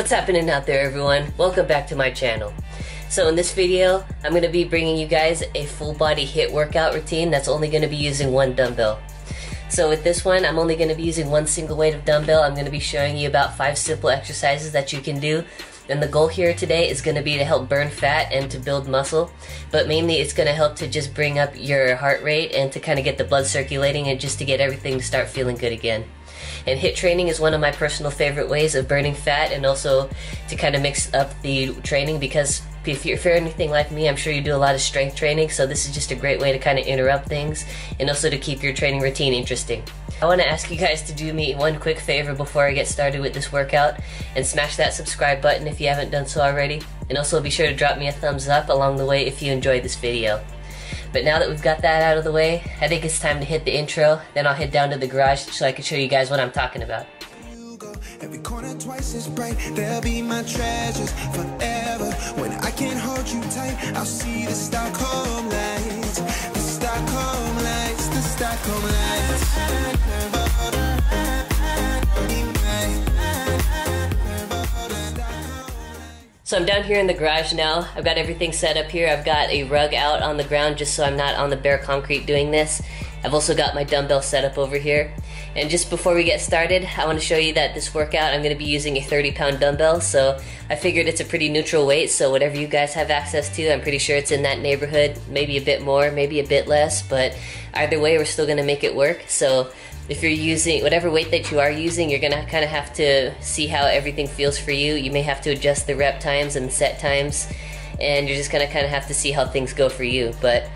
What's happening out there, everyone? Welcome back to my channel. So in this video, I'm going to be bringing you guys a full body HIIT workout routine that's only going to be using one dumbbell. So with this one, I'm only going to be using one single weight of dumbbell. I'm going to be showing you about 5 simple exercises that you can do. And the goal here today is going to be to help burn fat and to build muscle. But mainly it's going to help to just bring up your heart rate and to kind of get the blood circulating and just to get everything to start feeling good again. And HIIT training is one of my personal favorite ways of burning fat, and also to kind of mix up the training, because if you're anything like me, I'm sure you do a lot of strength training, so this is just a great way to kind of interrupt things and also to keep your training routine interesting. I want to ask you guys to do me one quick favor before I get started with this workout, and smash that subscribe button if you haven't done so already, and also be sure to drop me a thumbs up along the way if you enjoyed this video. But now that we've got that out of the way, I think it's time to hit the intro, then I'll head down to the garage so I can show you guys what I'm talking about. Every corner twice as bright, they'll be my treasures forever. When I can't hold you tight, I'll see the Stockholm lights, the Stockholm lights, the Stockholm lights. So I'm down here in the garage now. I've got everything set up here. I've got a rug out on the ground just so I'm not on the bare concrete doing this. I've also got my dumbbell set up over here. And just before we get started, I want to show you that this workout I'm going to be using a 30-pound dumbbell, so I figured it's a pretty neutral weight, so whatever you guys have access to, I'm pretty sure it's in that neighborhood, maybe a bit more, maybe a bit less, but either way we're still going to make it work. So if you're using whatever weight that you are using, you're going to kind of have to see how everything feels for you. You may have to adjust the rep times and the set times, and you're just going to kind of have to see how things go for you. But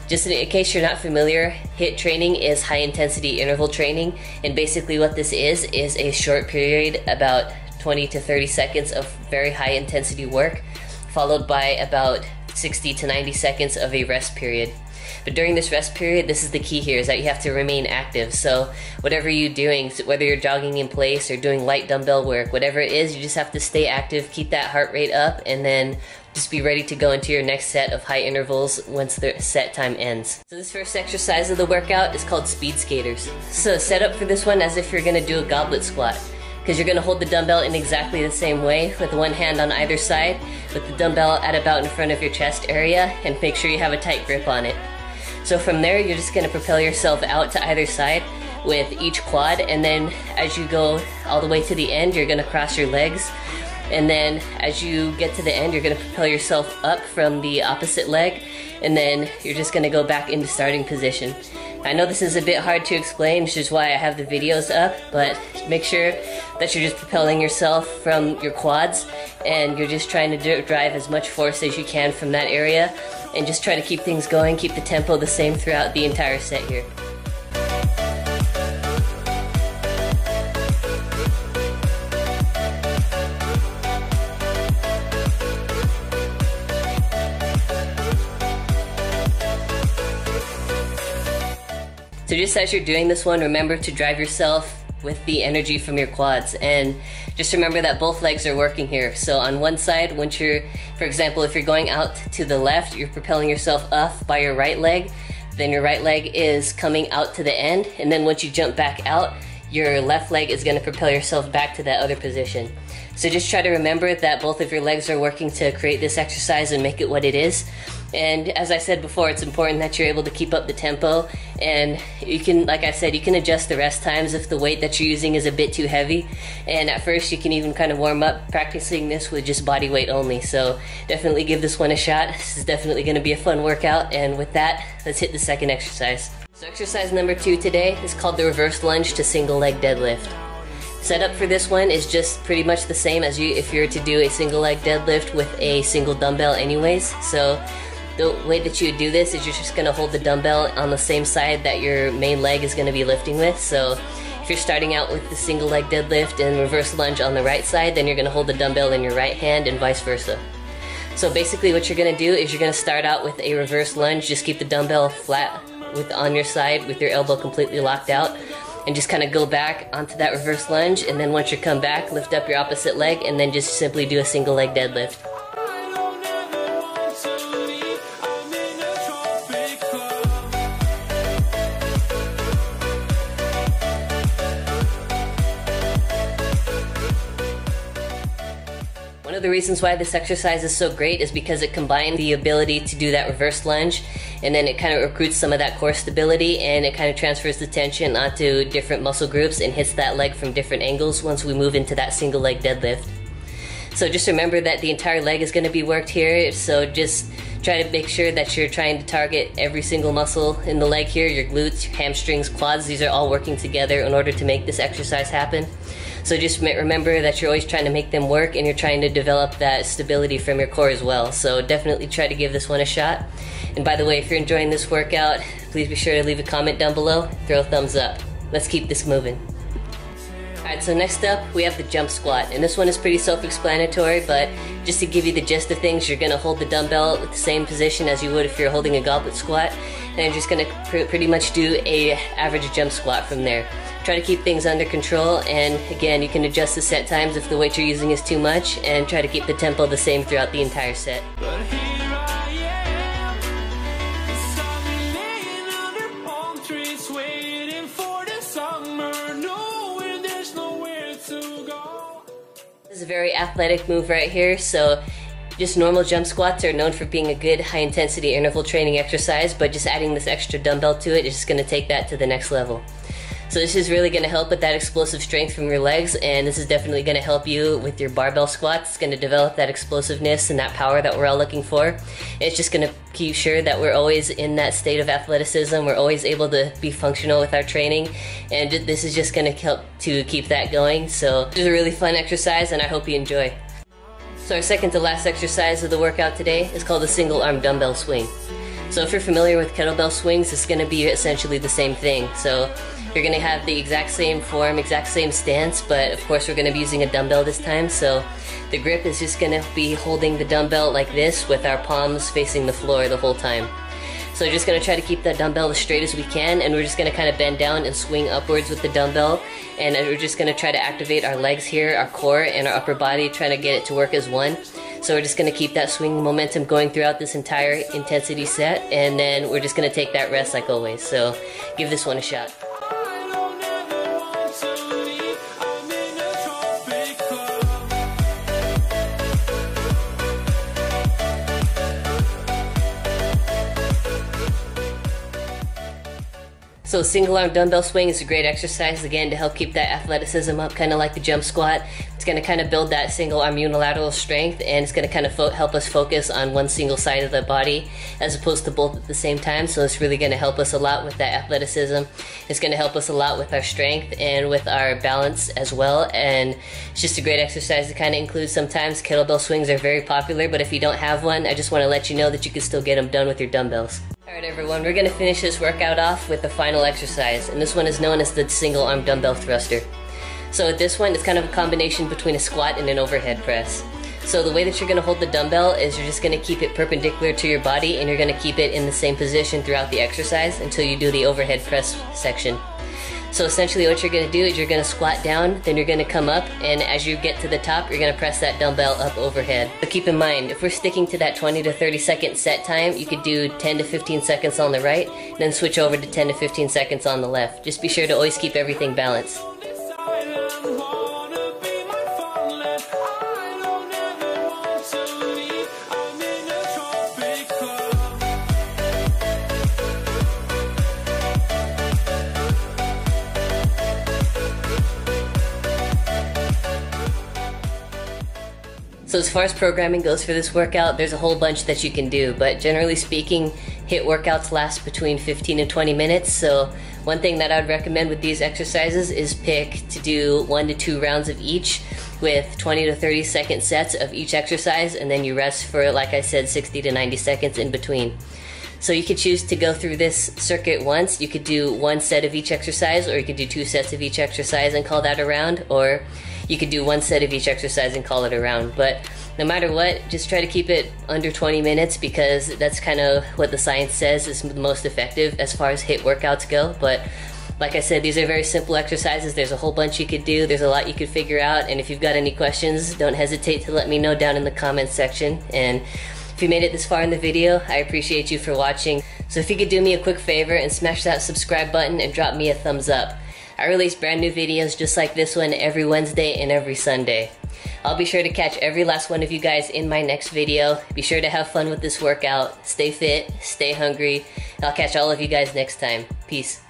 just in case you're not familiar, HIIT training is high intensity interval training, and basically what this is a short period, about 20 to 30 seconds of very high intensity work, followed by about 60 to 90 seconds of a rest period. But during this rest period, this is the key here, is that you have to remain active. So whatever you're doing, whether you're jogging in place or doing light dumbbell work, whatever it is, you just have to stay active, keep that heart rate up, and then just be ready to go into your next set of high intervals once the set time ends. So this first exercise of the workout is called speed skaters. So set up for this one as if you're going to do a goblet squat, because you're going to hold the dumbbell in exactly the same way, with one hand on either side, with the dumbbell at about in front of your chest area, and make sure you have a tight grip on it. So from there, you're just going to propel yourself out to either side with each quad, and then as you go all the way to the end, you're going to cross your legs. And then as you get to the end, you're going to propel yourself up from the opposite leg, and then you're just going to go back into starting position. I know this is a bit hard to explain, which is why I have the videos up, but make sure that you're just propelling yourself from your quads, and you're just trying to drive as much force as you can from that area, and just try to keep things going, keep the tempo the same throughout the entire set here. So just as you're doing this one, remember to drive yourself with the energy from your quads, and just remember that both legs are working here. So on one side, once you're, for example, if you're going out to the left, you're propelling yourself up by your right leg, then your right leg is coming out to the end, and then once you jump back out, your left leg is going to propel yourself back to that other position. So just try to remember that both of your legs are working to create this exercise and make it what it is. And as I said before, it's important that you're able to keep up the tempo, and you can, like I said, you can adjust the rest times if the weight that you're using is a bit too heavy. And at first you can even kind of warm up practicing this with just body weight only. So definitely give this one a shot. This is definitely going to be a fun workout, and with that, let's hit the second exercise. So exercise number 2 today is called the reverse lunge to single leg deadlift. Setup for this one is just pretty much the same as if you were to do a single leg deadlift with a single dumbbell anyways. So the way that you would do this is you're just going to hold the dumbbell on the same side that your main leg is going to be lifting with. So if you're starting out with the single leg deadlift and reverse lunge on the right side, then you're going to hold the dumbbell in your right hand and vice versa. So basically what you're going to do is you're going to start out with a reverse lunge. Just keep the dumbbell flat on your side with your elbow completely locked out, and just kind of go back onto that reverse lunge, and then once you come back, lift up your opposite leg, and then just simply do a single leg deadlift. of the reasons why this exercise is so great is because it combines the ability to do that reverse lunge, and then it kind of recruits some of that core stability, and it kind of transfers the tension onto different muscle groups and hits that leg from different angles once we move into that single leg deadlift. So just remember that the entire leg is going to be worked here, so just try to make sure that you're trying to target every single muscle in the leg here, your glutes, your hamstrings, quads. These are all working together in order to make this exercise happen. So just remember that you're always trying to make them work, and you're trying to develop that stability from your core as well. So definitely try to give this one a shot. And by the way, if you're enjoying this workout, please be sure to leave a comment down below, throw a thumbs up. Let's keep this moving. Alright, so next up we have the jump squat, and this one is pretty self-explanatory, but just to give you the gist of things, you're going to hold the dumbbell at the same position as you would if you're holding a goblet squat, and you're just going to pretty much do a average jump squat from there. Try to keep things under control, and again, you can adjust the set times if the weight you're using is too much, and try to keep the tempo the same throughout the entire set. This is a very athletic move right here, so just normal jump squats are known for being a good high intensity interval training exercise, but just adding this extra dumbbell to it is just going to take that to the next level. So this is really going to help with that explosive strength from your legs, and this is definitely going to help you with your barbell squats. It's going to develop that explosiveness and that power that we're all looking for. It's just going to keep sure that we're always in that state of athleticism. We're always able to be functional with our training, and this is just going to help to keep that going. So this is a really fun exercise, and I hope you enjoy. So our second to last exercise of the workout today is called the single arm dumbbell swing. So if you're familiar with kettlebell swings, it's going to be essentially the same thing. So you're going to have the exact same form, exact same stance, but of course we're going to be using a dumbbell this time. So the grip is just going to be holding the dumbbell like this with our palms facing the floor the whole time. So we're just going to try to keep that dumbbell as straight as we can, and we're just going to kind of bend down and swing upwards with the dumbbell, and we're just going to try to activate our legs here, our core, and our upper body, trying to get it to work as one. So we're just going to keep that swing momentum going throughout this entire intensity set, and then we're just going to take that rest like always. So give this one a shot. So single arm dumbbell swing is a great exercise, again, to help keep that athleticism up, kind of like the jump squat. It's going to kind of build that single arm unilateral strength, and it's going to kind of help us focus on one single side of the body as opposed to both at the same time. So it's really going to help us a lot with that athleticism. It's going to help us a lot with our strength and with our balance as well, and it's just a great exercise to kind of include sometimes. Kettlebell swings are very popular, but if you don't have one, I just want to let you know that you can still get them done with your dumbbells. Alright everyone, we're going to finish this workout off with the final exercise, and this one is known as the single arm dumbbell thruster. So with this one, it's kind of a combination between a squat and an overhead press. So the way that you're going to hold the dumbbell is you're just going to keep it perpendicular to your body, and you're going to keep it in the same position throughout the exercise until you do the overhead press section. So essentially what you're going to do is you're going to squat down, then you're going to come up, and as you get to the top, you're going to press that dumbbell up overhead. But keep in mind, if we're sticking to that 20 to 30 second set time, you could do 10 to 15 seconds on the right, then switch over to 10 to 15 seconds on the left. Just be sure to always keep everything balanced. So as far as programming goes for this workout, there's a whole bunch that you can do, but generally speaking, HIIT workouts last between 15 and 20 minutes. So one thing that I'd recommend with these exercises is pick to do 1 to 2 rounds of each with 20 to 30 second sets of each exercise, and then you rest for, like I said, 60 to 90 seconds in between. So you could choose to go through this circuit once. You could do 1 set of each exercise, or you could do 2 sets of each exercise and call that a round, or you could do 1 set of each exercise and call it a round. But no matter what, just try to keep it under 20 minutes because that's kind of what the science says is the most effective as far as HIIT workouts go. But like I said, these are very simple exercises. There's a whole bunch you could do. There's a lot you could figure out. And if you've got any questions, don't hesitate to let me know down in the comments section. And if you made it this far in the video, I appreciate you for watching. So if you could do me a quick favor and smash that subscribe button and drop me a thumbs up. I release brand new videos just like this one every Wednesday and every Sunday. I'll be sure to catch every last one of you guys in my next video. Be sure to have fun with this workout. Stay fit, stay hungry. I'll catch all of you guys next time. Peace.